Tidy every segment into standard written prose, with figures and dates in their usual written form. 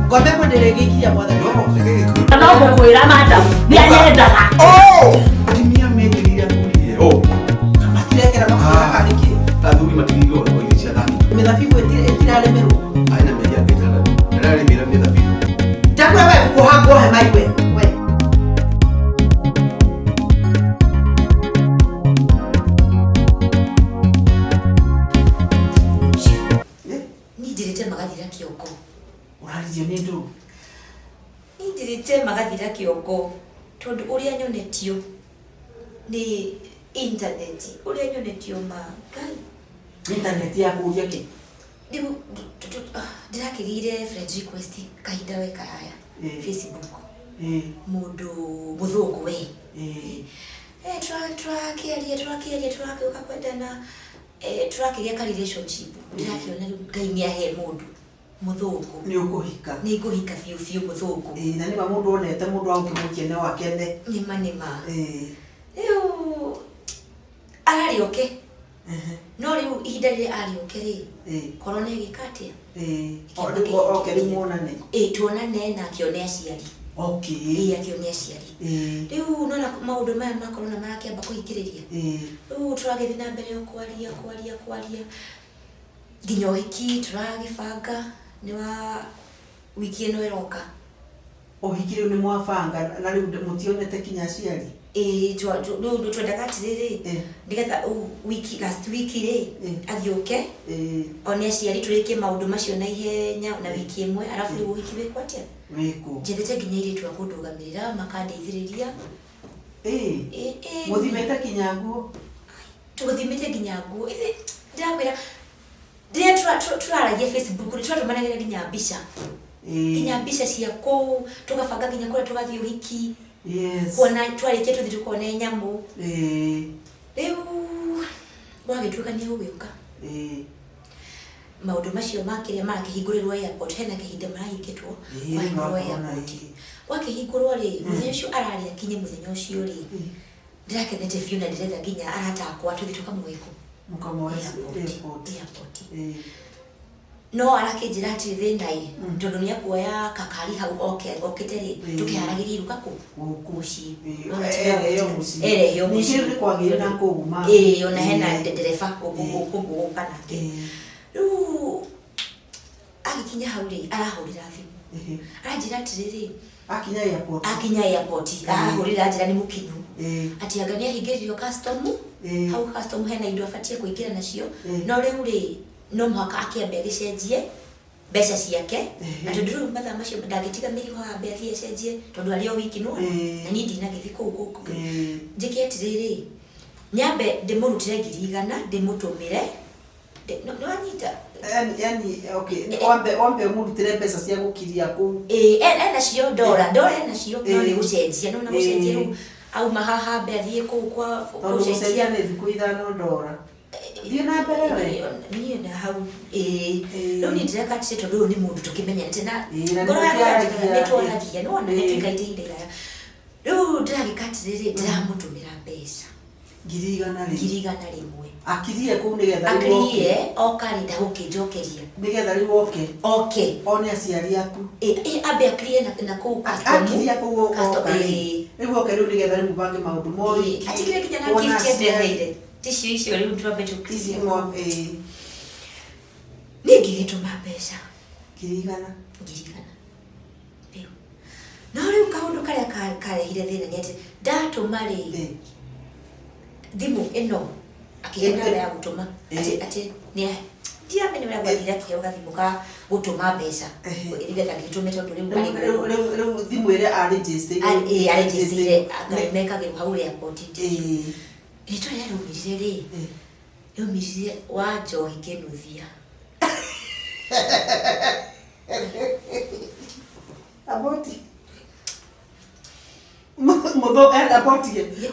Ngombe nderegikia mwana. No, sige. No mukwira madam. Ni anyendaga. Oh! Timia megiria kuri. Oh. Matirekera mafura hariki. Tathuri matingo kwa icia thani. Mithabibu etiraremerwo. Aina media betara. Ndare mira mithabibu. Ndakura wewe kuhangwo he maiwe. We. Ni direte magathira kioko. Urarizio ni ndu. Ni direte magathira kioko. Tondu uria nyonetio ni internet. Uria nyonetio ma kai. Internet ya kuria ki. Ndirakigire friend request kahinda we karaya Facebook. Mundu muthungu we. Turakiaria kwendana turakigia ka relationship. Ndirakiona ngai ni ahe mundu muthungu. Ni ukuhika. Ni nguhika fiu muthungu. Na ni mundu onete mundu aukimukene wakene. Nima. Riu arari okay. No riu ihinda rire ari okay ri. Korona gikatia. Okay limuonane. Tuonane na akione aciari. Okay. Akione aciari. Riu nona maundu maya ma corona marakiamba kuhingiriria. Riu turagithi na mbere yo kwaria. Nginya uhiki turagibanga ni wa wiki ino iroka. Uhiki riu ni mwabanga na riu mutionete kinya aciari. Twendaga atiriri ndigetha wiki last week ri athiuke one aciari turikie maundu macio na ihenya na wiki imwe arafu riu wiki wikwa atia wiku njethete nginya iri twa kundugamirira makandeithiriria muthimete kinya nguo tuthimete nginya nguo ithi ndirakwira ndiye turaragia Facebook ri twatumanagira nginya mbica cia kuu tugabanga nginya kuria tugathii uhiki. Yes. Kuona twarikie tuthi tukone nyamu. Riu wagituka ni ugiuka. Maundu macio makiria marakihingũrĩrwo airport hena kihinda marahingĩtwo mahingũrwo airport. Wakihingũrwo ri muthenya ucio arari akinye muthenya ucio ri ndirakenete biũ na ndiretha nginya aratakwa tuthi tukamwiko mukamoya airport. No arakinjira ati thinai tondu ni akuoya kakari hau okite ri tukiharagiria iruka ku muci yo muci ni kwagira na kuuma ona hena ndereba kuguka nake riu agikinya hau ri arahurira thimu aranjira ati riri akinya airport arahurira anjira ni mukinyu ati anga ni ahingĩririo custom hau custom hena indo abatie kuingira nacio no riu ri no mwaka akiambe gicenjie mbeca ciake na tondu riu mathaa macio ndangitiga mirigo hambe athie cenjie tondu ari o wiki no na ni ndina githi kuu njiki atiriri nyambe ndimurutire 100 ndimutumire no anyita yani okay ombe murutire mbeca cia gukiria ku ena cio dora ena cio no ni gucenjia no na gucenjia riu au mahaha mbe athie kuu kwa gucenjia ni thiku $5 Dio na mbere we ni na hau no ni ndira katse tondu ni mundu tukimenyete na ngoro ya netwaragia no na netwikaite ira riu ndiragikatiriri ndiramutumira mbeca 100 rimwe akirie ku ni getha akirie okari ndagukinjokeria ni getha riu okay one aciari aku ambe akirie na ku custom akirie ku riu okay riu ni getha riu mubange maundu mori atikire kinya na gift ndeheire tishu icio riu turambe tukizia ni ngigituma mbeca 100 riu no riu kaundu karia karehire thina ni ati ndatuma ri thimu ino akigenda ya gutuma ati ni ndiamene wala gwathira kio gathimu ka gutuma mbeca igetha ngitume tondu riu thimu ire register akameka hau airport ito ya rumirire ri rumirire wa Joy Kinuthia aboti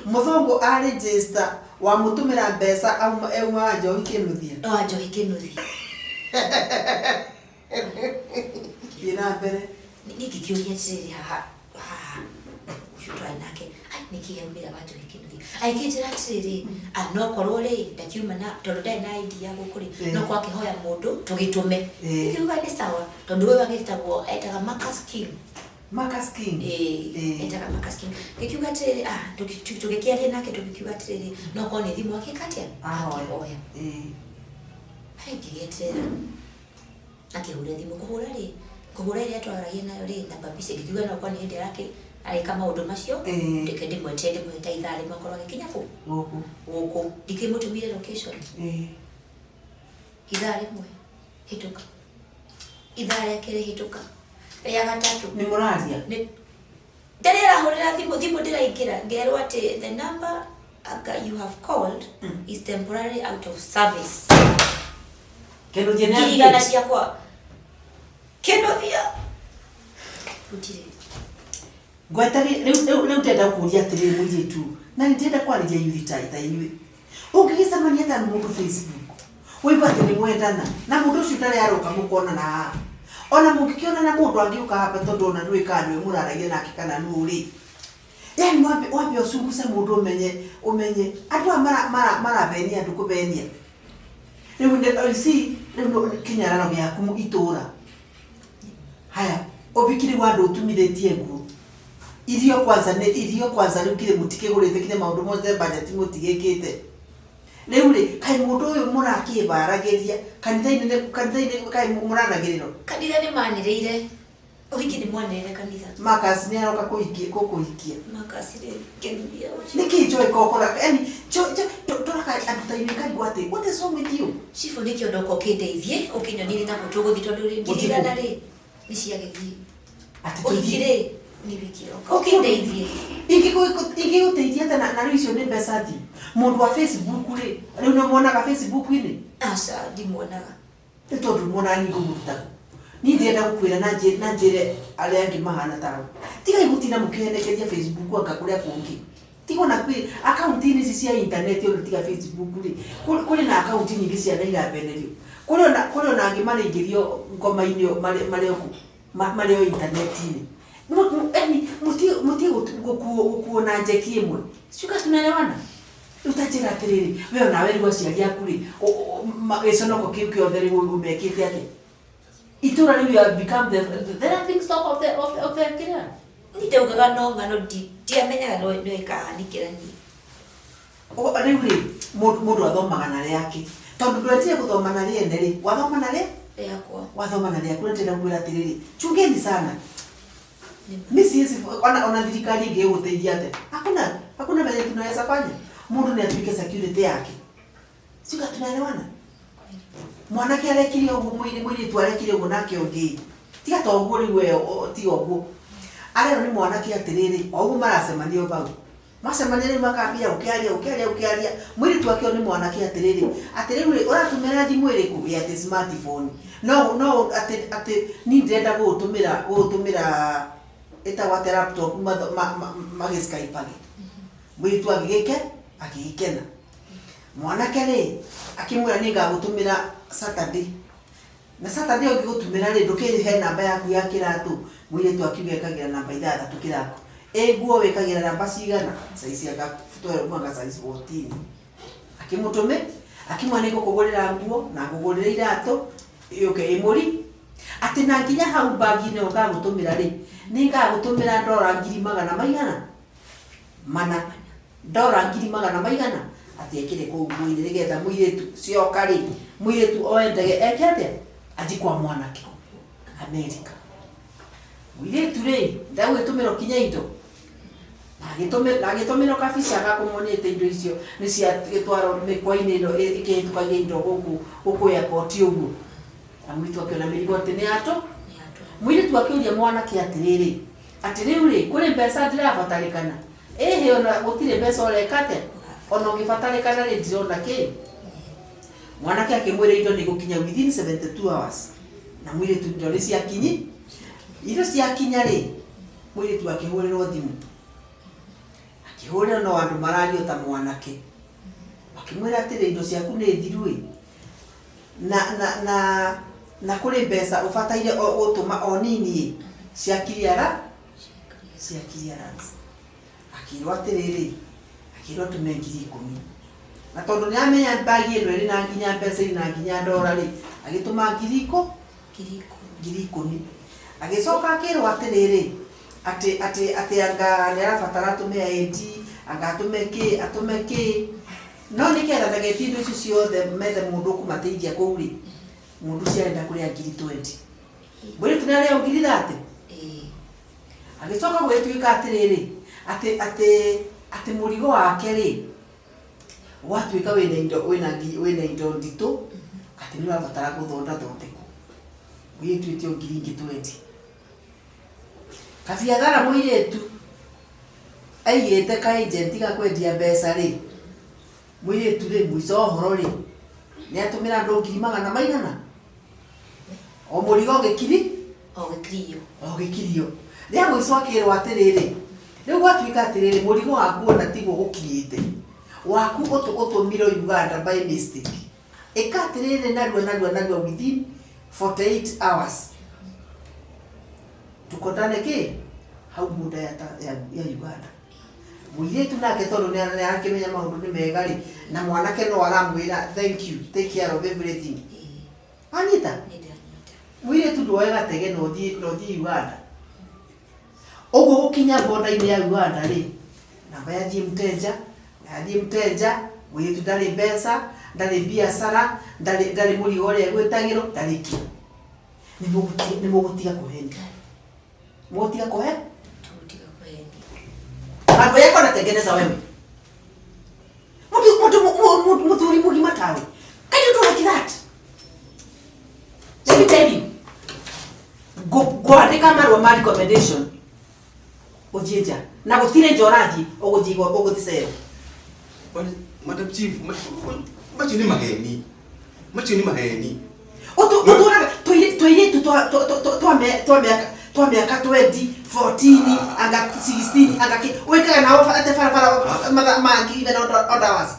muthungu a register wa mutumira mbeca au wa Joy Kinuthia ina mbere ni kikiuria siri ha ushutwa nake nikiambira watu nikinuthi aikijira atiri no korwo ri ndakiuma na tondu ndai na idea gukuri no kwa kihoya mundu tugitume ikiuga ni sawa tondu wewe agitagwo etaga Marcus King etaga Marcus King ikiuga atiri tugikiaria nake tugikiuga atiri no kwa ni thimu akikatia ahoya haingigetera akihura thimu kuhura ri atwaragia nayo ri na babise ikiuga no kwa ni hende yake ai kama maundu macio ndike ndimwete ithari makorwo gikinya ku guku ndikimutumire location ithari mwe hituka ithari kire hituka ya gatatu ni muraria ni ndarira hurira thimu ndiraikira ngerwa ati the number you have called is temporarily out of service kendo jena ngirigana ciakwa kendo thia utire gwetari riu ndenda kuria atiri muiritu na ndenda kwariria yuritaita inyui ungigicamania ta mundu Facebook wigwa atiri mwendana na mundu ucio ndari aroka mukona na ona mungikiona na mundu angiuka hapa tondu ona ndwikanywe muraragia nake kana nuri yani wapi usunguze mundu umenye andu marabenia andu kubenia riu riu kinyarano giaku itura haya obikiri wandu utumiretie nguo irio kwanza riu kire mutikigurite kire maundu mothe budget mutigikite riu ri kai mundu uyu murakibaragiria kanitha-ini kai muranagiriro kanitha ni maniriire uhiki ni mwanire kanitha Marcus ni aroka kuhikia Marcus ri kenuria niki joy kokora yani toraka adutaini kali gwate what is wrong with you chifu nikio ndoko kindeithie ukinyonire na mutuguthi tondu ri ngirigana ri ni ciagithie uhikire ni bikiro ukindeithie ingiguteithia tena na riu icio ni mbeca thi mundu wa Facebook ri riu no muonaga Facebook ini asa ndimuonaga tondu muona ni ngumuta ni ndienda gukwira na njire aria angi mahana tawe tiga igutina mukihenekeria Facebook akakuria kungi tigo na kwi account ini cia internet yo tiga Facebook ri kuri na account nyingi cia naira benerio kuri ona angi maringirio ngoma-ini mario internet ini muti gukuona njeki imwe shuka tunaelewana utajira atiriri wewe na wewe ciari yaku ri giconoko kiu kiothe ri umekite ati itura ni you become the laughing stock of the killer ndeugaga no ngano ndiamenyaga no ikahanikira ni riu ri mundu athomaga na yake tondu ndwetie guthoma na riende ri wathoma na ri yakwa wathoma na riaku ndenda kwira atiriri chungeni sana misiezi ona thirikari ingiguteithia ate hakuna vile tunaweza fanya mundu ni atuike security yake sika tunaelewana mwanake arekire ugu mwiri tu arekire ugu nake ungi tiga to ugu ri we ti ugu arero ni mwanake atiriri ugu maracemanio bau macemanio makambia ukiaria mwiri tu akio ni mwanake atiriri uratumira thimu iriku ya smartphone no ate ni ndenda gutumira eta wa laptop Skype agi mwitu agigikena mwanake ri akimwira ni ngagutumira Saturday na Saturday ungigutumira ri ndukihe namba yaku ya kiratu mwitu akiwekagira namba 6 kirako nguo wekagira namba cigana size aka 12 mwaka size 14 akimutume akimwane kugurira nguo na kugurira irato yuke imuri ati na nginya hau bagi-ini ugagutumira ri ni ngagutumira $200,000 mana $200,000 ati ekire ku mwiri rigetha mwiretu cioka ri mwiretu oendege ekete athi kwa mwanake America mwiretu ri ndagwitumira kinya indo nagitumira kabisa gakumonete indo icio ni cia gitwaro mikwa-ini ino ikihitukagia indo guku airport uguo amwitu akiona mirigo ati ni ato mwiretu akiuria mwanake atiriri atiriu ri kuri mbeca ndirabatarikana ehe ona gutire mbeca orekate ona ungibatarikana ri ndirona ki mwanake akimwira indo ni gukinya within 72 hours na mwiretu ndore ciakinyi indo ciakinya ri mwiretu akihurirwo thimu akihurira no andu marario ta mwanake akimwira atiri indo ciaku ni thiru na kuri mbeca ubataire utuma onini cia clearance akirwo atiriri akirwo tume 10,000 na tondu ni amenya bagi ino ri na nginya pesa ina nginya $1 ri agituma 10,000 agicoka akirwo atiriri ati anga ni arabatara tume 80 anga atume ki no ni kenda ndagetindo icio ciothe methe mundu kumateithia kuuri mundu ciarenda kuria 20,000 buri tunaria 30,000 agicoka gwituika atiriri ati murigo wake ri watuika wina indo ndito ati ni wabatara guthonda thondeko gwituitio 20,000 kabiathara muiretu aigite ka agent ga kwendia mbeca ri muiretu ri mwico horo ri ni atumira andu 100,000 o murigo gikirio ria mwico akirwo atiriri riu gwatuika atiriri murigo waku ona tiguo gukinyite waku utumiro Uganda by mistake ikatiriri narua within 48 hours tukotane ki hau muda ya Uganda muiretu nake tondu ni arakimenya maundu ni mega ri na mwanake no aramwira thank you take care of everything anyita muiretu ndoega tege no thi Uganda ogo gukinya boda-ini ya Uganda ri namba yathie mteja muiretu ndari mbeca ndari biacara ndari murigo ria gwitagiro ndari ki ni mugutiga kuhenda motiga kuhe mambo yako natengeneza wewe mtu mugima tawe can you do like that? Let me tell you go andika marwa ma recommendation ojieja na gutire njoraji oguthisero Madam Chief macho ni maheni otura toiletu twa miaka 20 14 anga 16 anga ki wekaga na ofa ate fara mangi even odawas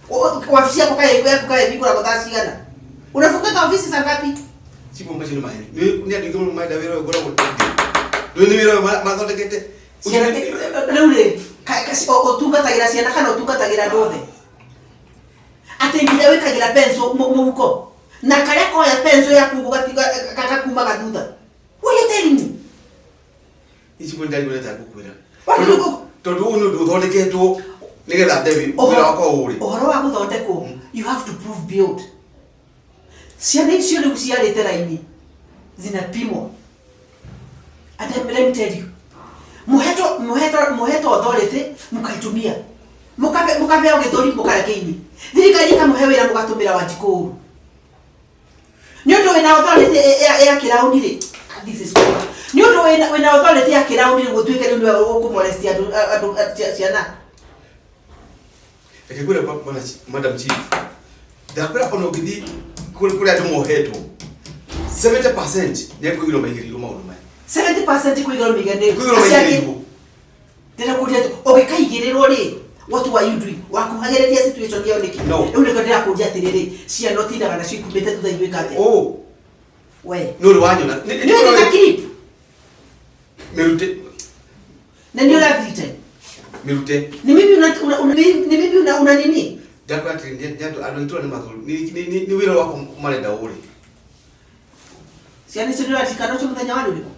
ofisi yako kae vikura guthaciana unafunga ofisi saa ngapi? Chief macho ni maheni ni andike mu maida wira gora ni wira mathondekete Rĩu kasi otungatagira ciana kana otungatagira ndothe ati nginya wikagira penso muhuko na karia koya penso yaku gatiga kuma gathutha uyu telini ici ko ndari weta gukwira tondu unu nduthondeketwo nigetha David wira wako uri ohoro wa guthondekwo you have to prove build ciana icio riu ciarite raini zinapimwo and let me tell you muheto authority mukaitumia mukabe ogithori mukarekeini thirikari kamuhe wira mugatumira Wanjikuru nyondo wina authority ya kirauni ri this is good nyondo wina authority ya kirauni ri gutwike ri ndio ukumolestia andu ciana ekegura Madam Chief dakura ono gidi kule atu moheto 70% ni kuigiro maigiriro maundu mai 70% kuigiro migende ndira kuria ogikaigirirwo ri what were you doing wakuhagereria situation yao niki riu niko ndira kuria atiriri cia no tindaga na cikumite tutha iwikate we no wanyona ni na clip merute na ndio la vite merute ni mimi una nini dakwa ndio anaitwa ni mazuri ni wira wako marenda uri siani sio atikano cho mthanya wani uliko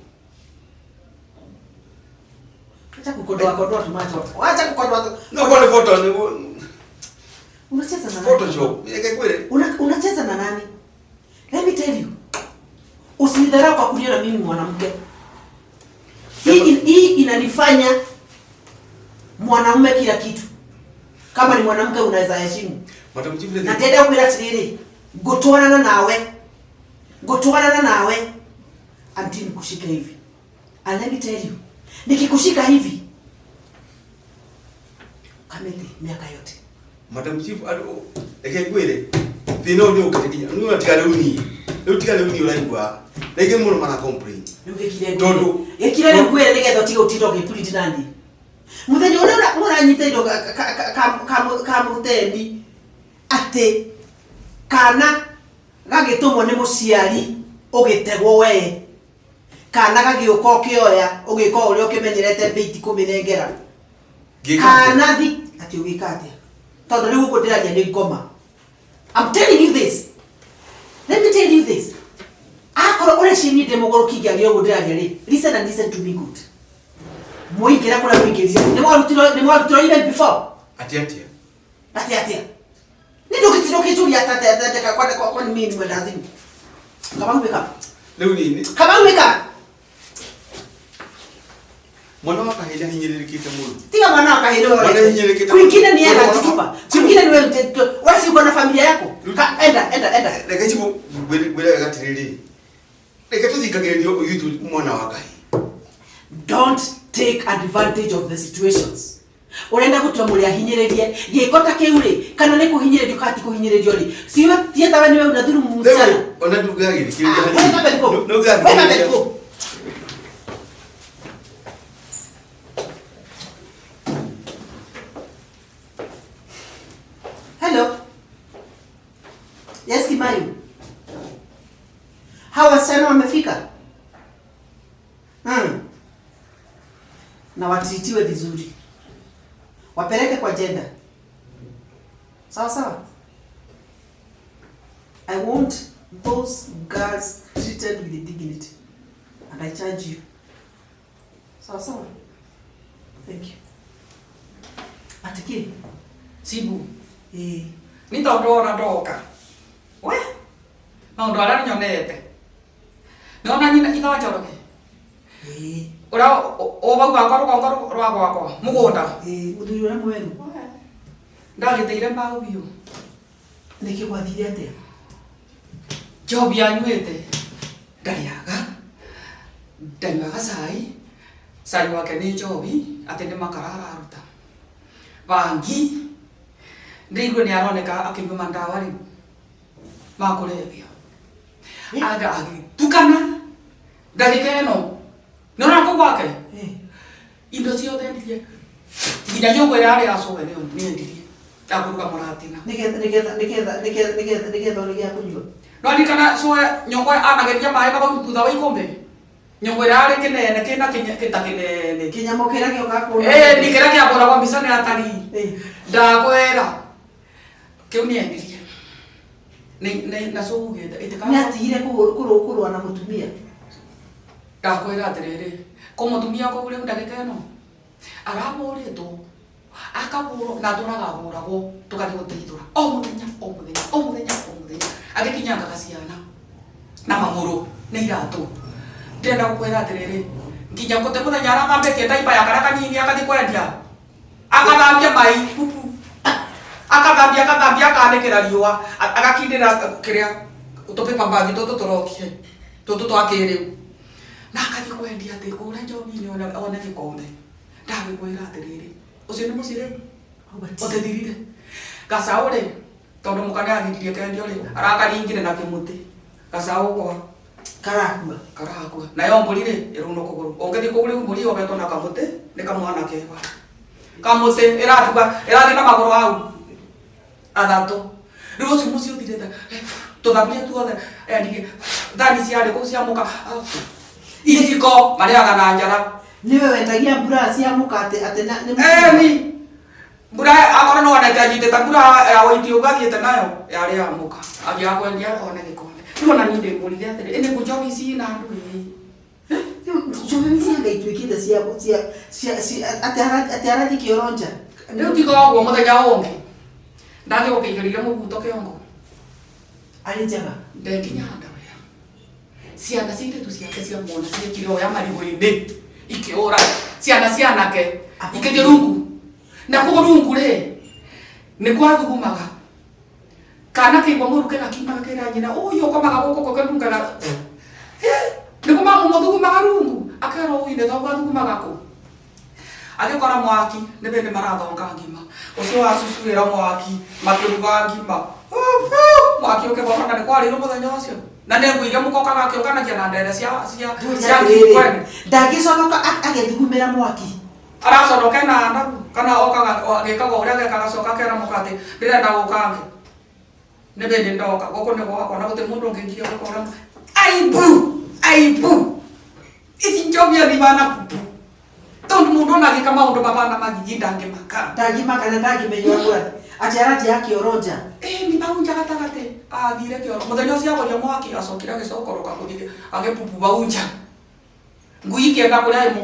acha kukodoa tumacho acha kukodoa no kwa photo ni unacheza na nani photoshop yake unacheza na nani? Let me tell you, usinidharau kwa kuniona mimi mwanamke. Hii inanifanya mwanaume kila kitu. Kama ni mwanamke unaweza heshimu. Na tenda kuila tiriri gotwana nawe until nikushika hivi. And let me tell you, nikikushika hivi kamete miaka yote. Madam Chief ado ekegwire thino ni ukatikinya ni watigale uni uraigwa rege muno mana complain tondu ekire ngwire nigetho tiga utindo gipuliti nandi muthenya ura muranyita indo ka muteni ate kana gagitumwo ni muciari ugitegwo we kana gagiuka okioya ugika uria ukimenyerete beiti kuminengera Kanathi ati ugikate. Tondu riu gukundiragia ni ngoma. I'm telling you this. Let me tell you this. Akoro ore shini demogoro kigario gundiragia ri. Listen and listen to me good. Muingira kula muingiria. Ni mwarutiro even before. Atia. Ndio kitiro kitu ya tata kwa mimi mwendazimu. Kama umeka. Leo nini? Kama umeka. Mwana waka hila hinyelekita mulu. Tika mwana waka hilo wewe. Mwana hinyelekita. Kwingine ni yeye anatupa. Kwingine ni wewe uko na familia yako. Enda. Leka chibo bwela gatiriri. Leka tuzikagerio YouTube mwana waka. Don't take advantage of the situations. Urenda gutwamuria hinyererie gikota kiure kana ne kuhinyererio kati kuhinyererio ri siwe tieta wewe niwe unadhuru msichana ona ndugagiri kiria no gari hello yes Kimayu wasichana wamefika na watitiwe vizuri wapeleke kwa jenda. Sawa. I want those girls treated with dignity. And I charge you. Sawa. Thank you. Atiki. Sibu. Nitondora ndoka. We? Maundu aria nyonete. Nona nyina igachoroke. Ora obau gakoro rwa gwakwa mugunda muthuri ura mweru ndagiteire mbao biu niki gwathire atia jobi anywete ndariaga cai wake ni jobi ati ni makara araruta bangi ndigwe ni aroneka akinyuma ndawa ri makurebia aga tukana ndagika eno nona ko gwake indo ciothe ndiye nginya nyongo ira ari acowe ni ndiye akuruga muratina nigetha urigia kunywa no ni kana so nyongo anageria mai na thutha wa ikombe nyongo ira ari kinene kina kinene kinyamo kira gioka ku ni kira kia bora kwa mbisa ni atari ndakwera kiu ni ndiye ni na so ugenda itikana ni atigire kurwa na mutumia ndakwira atiriri kumutumia ko uri ndagika eno aramuritwo akaburo na turagaguragwo tukathi guteithura o muthenya agikinya ngakasiana na maguru ni iratu ndenda gukwira atiriri nginya kote muthenya arathambia kiendaipa ya karaka nyingi akathi kwendia akathambia mai akathambia akanikira riua agakindira kiria utupipa mbagi tutu turokie tutu twakiriu na akathi kwendia ati ura njobi ona gikombe ndagikwira atiriri ucio ni mucire otedirire gacaure tondu mukane agithirie kendio ri arakaringire na kimuti gacaũ kwa karakua nayo mburi ri iruno kuguru ongethi kuguri mburi obetwo na kamuti ni kamwana keba kamuti irathi na maguru au athatu riu ucio mucio thirite tuthambia tuothe ndige thani ciarĩ kũu cia mũka iriko mariaga na njara niwe wendagia mbura cia mũka ni mbura akora no anahitaji mbura ya waiti ugathiĩte nayo yarĩ ya mũka agĩakwendia one gĩkombe rĩu ona niĩ ndĩmũrire atĩrĩ ĩnĩ kũnjobi ciĩ na andũ njobi cia ngaituĩkĩte cia atĩ arathi kĩoronja rĩu tiga ũguo mũthenya ũngĩ ndagĩgũkĩigĩrĩire mũbuto kĩongo arĩ njaga ndenginya handa wea ciana ciitĩtu ciake cia mwana ciekire oya marigũ-inĩ ikĩũra ciana cianake ikĩthiĩ rungu na kũu rungu rĩ nĩ kwathugumaga kana kĩigua mũruke gakiumaga kĩra nyina ũyũ ũkomaga gũkũ kũkĩrungaga nĩ kũmamũmũthugumaga rungu akerwo ũine thoguo athugumaga kũ agĩkora mwaki nĩ bĩndĩ marathonga ngima ũcio wacucuĩra mwaki makĩruga ngima mwaki ũkĩgoma na nĩ kwarĩirwo mũthenya ũcio na nĩ ngũire mũkoka gakĩũnganagia na ndere cia ngĩkwene ndangĩconoka agĩthugumĩra mwaki araconoke na ndabu kana okaga agĩkaga ũrĩa gekaga kera mũkatĩ ndĩrenda gũkange nĩ bĩndĩ ndoka gũkũ nĩ gwakwa na gũtĩ mũndũ ũngĩngiria gũkora aibu ici njomia ni bana pupu undu mundu ona gika maundu mabana magijinda ngimaka. Ndangimaka na ndangimenya gwa. Ati arati yake oroja. Ni baunja gatagate. Thire kioro. Muthenya ucio agoria mwaki acokira gicokoroka kuthire agepupu baunja. Ngui kienda kuria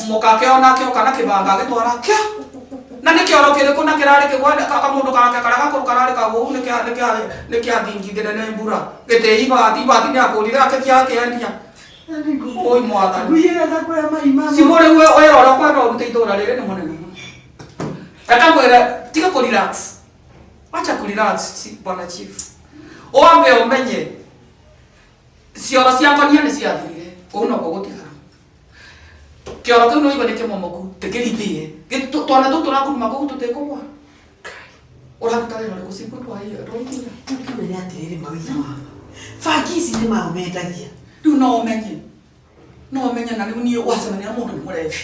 mukake ona kio kana kibanga agitwara kia. Na nä kä oro kä rä kå na kä rarä kä gwenda kamå ndå gake karä gakå kararä kagå nä kä athingithä nä mbura gä tä ibathi nä akå rire akä kä akä endia oi mwathani cimå rä u wä ra å rä a kwenda å rute itå ra rä rä nä må nene reka mwä re tiga kå relax wacha kå relax bwana chief wambe å menye cioro ciakonia nä ciathirire kå u no kå gå tigara kä oro kä u no igå nä kä momoku tä kä rithie twana tå tå rakuruma kå u tå tä kå gwa å raruta wä ra rä gå cingå rwaikinya Ukimenya atiriri mawira mama. Bangi ici nĩ maumendagia. Rĩu no ũmenye na rĩu niĩ wacemania na mũndũ nĩ mũrebi.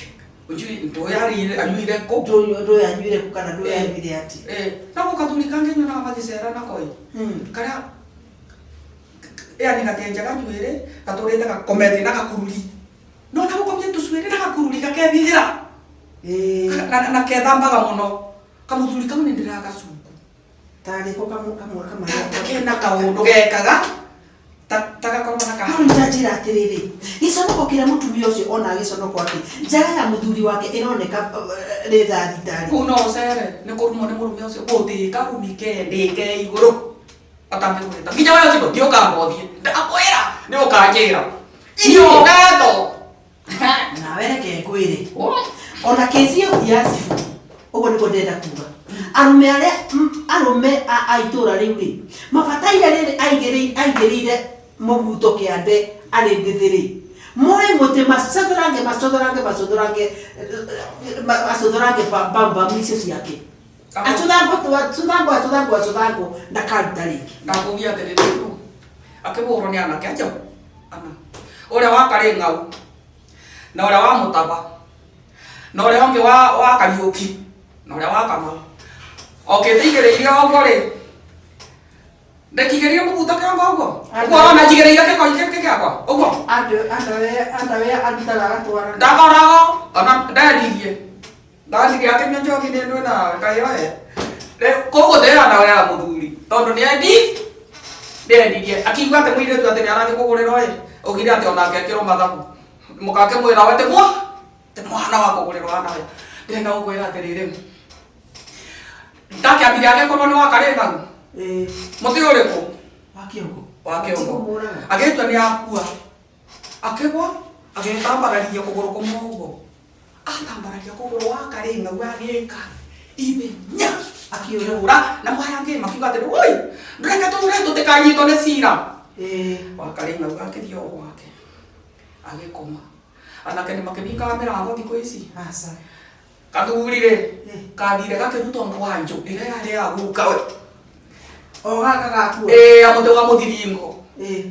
Ũnjui ndũĩ arĩire anyuire kũ. Ndũĩ anyuire kũ kana ndũĩ anyuire atĩ. Na gũkathuri kangĩ nyonaga magĩcera nako karĩa yani gatenjaga njuĩrĩ gatũrĩte gakomete na gakururi. No na gũkomie tũcuĩrĩ na gakururi gakethithĩra. Na kethambaga mũno. Kamũthuri kau nĩ ndĩragacungu. Tarĩ ko kamwe kena kaũndũ gekaga tagakorwo na kahau. Njira atĩrĩrĩ. Gĩconoko kĩrĩa mũtumia ũcio ona gĩconoko ake. Njaga ya mũthuri wake ĩroneka nĩ tharitari. Kũu no ũcere nĩ kũrumwo nĩ mũrũme ũcio gũtĩka rumi kendĩke igũrũ. Atambĩkũrĩta. Nginya we ũcio ndiũkamba ũthiĩ. Ndakwĩra nĩ ũkanjĩra. Irio geto. Nawe reke ngwĩre. Ona kesi ĩyo ya Cibu. Ũguo nĩguo ndĩrenda kuuga. Arũme a itũra rĩu rĩ mabataire rĩrĩ aigĩrĩire mũbuto kĩande arĩ ndĩthĩrĩ moe mũtĩ macũthũrange bambamu icio ciake acũthangwo ndakaruta rĩngĩ. Ndakũgia atĩrĩrĩ rĩu akĩhũrwo nĩ anake aja ana ũrĩa wa Karĩng'au na ũrĩa wa Mũtaba na ũrĩa ũngĩ wa Kariũki na ũrĩa wa Kamau okĩteigĩrĩire ũguo rĩ ndekigĩrĩire mũbuto kĩongo ũguo ũguo ona njigĩrĩire gĩkoi gĩakwa ũguo andawe arutaga agatwara ndakoragwo ona ndendirie ndandirie akĩnyua njohi nĩ ndwĩ na Ngai oe koguo ndĩrana we ya mũthuri tondũ nĩendirie akiigua atĩ mũirĩtu atĩ nĩ arathiĩ kũgũrĩrwo ĩ augire atĩ onake ekĩrwo mathabu mũkake mwĩra we tĩ mwana wa kũgũrĩrwo anawe ndĩrenda gũkwĩra atĩrĩrĩ ndakiambire agĩkorwo nĩ wa Karĩng'au mũtĩ ũrĩkũ wa kĩongo agĩtua nĩ akua akĩgwa agĩtambararia kũgũrũ kũmwe ũguo atambararia kũgũrũ wa Karĩng'au agĩka imenya akĩũrũra na mwaya angĩ makiuga atĩrĩ woi ndũreke tũtikanyitwo nĩ cira wa Karĩng'au akĩthiĩ o gwake agĩkoma anake nĩ makĩhingaga mĩrango thikũ ici kathuri rĩ kathire gakĩrutwo mwanjũ ĩrĩa yarĩ ya guka we o gaka gakua amũtĩ wa mũthiringo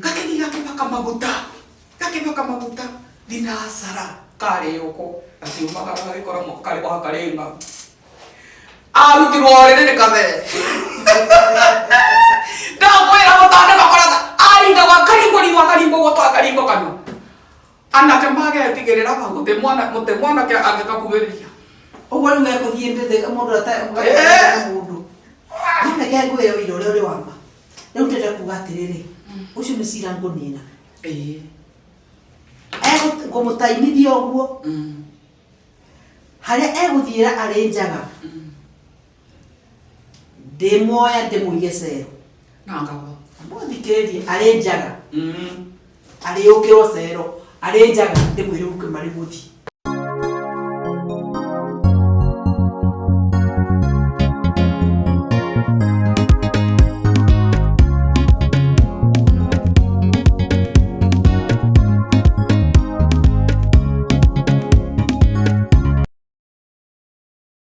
gakĩthiĩ gakĩmaka maguta thinacara karĩ ũkũ gakiumagara gagĩkora karĩ wa Karĩng'au arutirwo rĩrĩ nĩ kabere ndakwĩra mũtandĩko kũrata aringa gwa karingo ũguo twa karingo kanu anake magetigĩrĩra hau mũtĩ mwanake angĩgakuhĩrĩria ũguo rĩu ekũthiĩ ndĩthĩ mũndũ mũndũ noneke ngwĩre wĩira ũrĩa ũrĩ wama rĩu ndĩrenda kuuga atĩrĩrĩ ũcio nĩ cira ngũnina ngũmũtaimithia ũguo harĩa egũthiĩra arĩ njaga ndĩmuoya ndĩmũige cero mũthikĩrĩrie arĩ njaga arĩ ũkĩrwo cero arĩ njaga ndĩmwĩre ũke marĩ mũthi